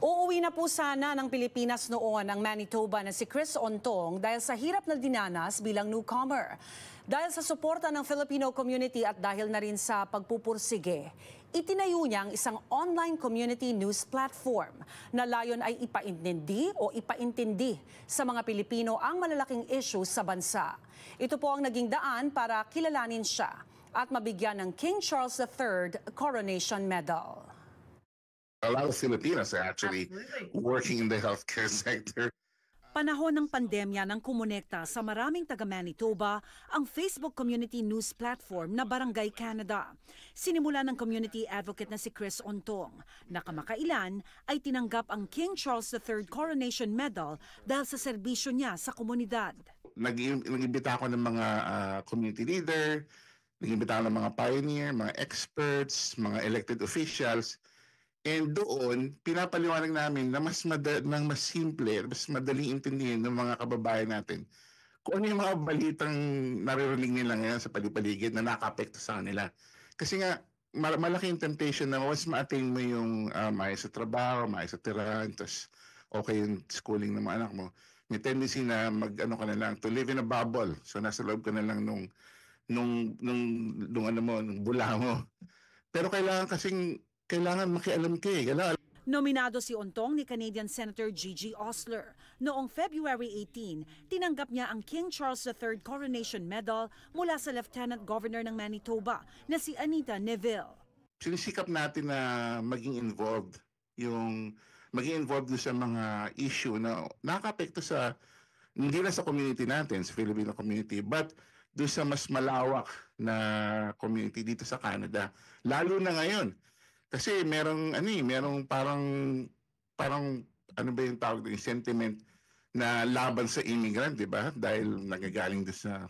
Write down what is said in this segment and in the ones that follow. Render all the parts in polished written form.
Uuwi na po sana ng Pilipinas noon ang Manitoba na si Chris Ontong dahil sa hirap na dinanas bilang newcomer. Dahil sa suporta ng Filipino community at dahil na rin sa pagpupursige, itinayo niya ang isang online community news platform na layon ay ipaintindi o ipaintindi sa mga Pilipino ang malalaking issues sa bansa. Ito po ang naging daan para kilalanin siya at mabigyan ng King Charles III Coronation Medal. A lot of Filipinos are actually working in the healthcare sector. Panahon ng pandemya nang kumonekta sa maraming taga-Manitoba ang Facebook community news platform na Barangay Canada. Sinimula ng community advocate na si Chris Ontong na kamakailan ay tinanggap ang King Charles III Coronation Medal dahil sa serbisyo niya sa komunidad. Nag-imbita ako ng mga community leader, nag-imbita ako ng mga pioneer, mga experts, mga elected officials. And doon, pinapaliwanag namin na mas simple, mas madaling intindihin ng mga kababayan natin kung ano yung mga balitang naririnig nila ngayon sa paligid na nakapekto sa kanila. Kasi nga, malaki yung temptation na mas ma-attain mo yung maayos sa trabaho, maayos sa tirahan, tapos okay yung schooling ng mga anak mo. May tendency na ka na lang, to live in a bubble. So nasa loob ka na lang nung bula mo. Pero kailangan makialam ka eh. Nominado si Ontong ni Canadian Senator Gigi Osler. Noong February 18, tinanggap niya ang King Charles III Coronation Medal mula sa Lieutenant Governor ng Manitoba na si Anita Neville. Sinisikap natin na maging involved sa mga issue na nakakapekto sa hindi lang sa community natin, sa Filipino community, but doon sa mas malawak na community dito sa Canada. Lalo na ngayon. Kasi merong parang ano ba yung tawag yung sentiment na laban sa immigrant, di ba? Dahil nagagaling doon sa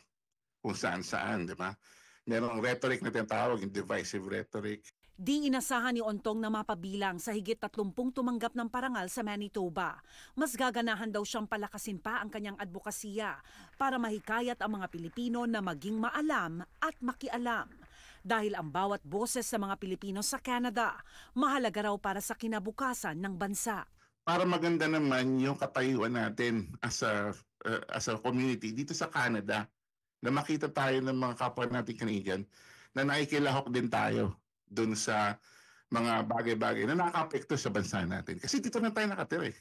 kung saan-saan, di ba? Merong rhetoric na tinatawag, yung divisive rhetoric. Di inasahan ni Ontong na mapabilang sa higit 30 tumanggap ng parangal sa Manitoba. Mas gaganahan daw siyang palakasin pa ang kanyang advokasya para mahikayat ang mga Pilipino na maging maalam at makialam. Dahil ang bawat boses sa mga Pilipino sa Canada, mahalaga raw para sa kinabukasan ng bansa. Para maganda naman yung katayuan natin as a community dito sa Canada, na makita tayo ng mga kapwa natin Canadian na nakikilahok din tayo dun sa mga bagay-bagay na nakapekto sa bansa natin. Kasi dito na tayo nakatira eh.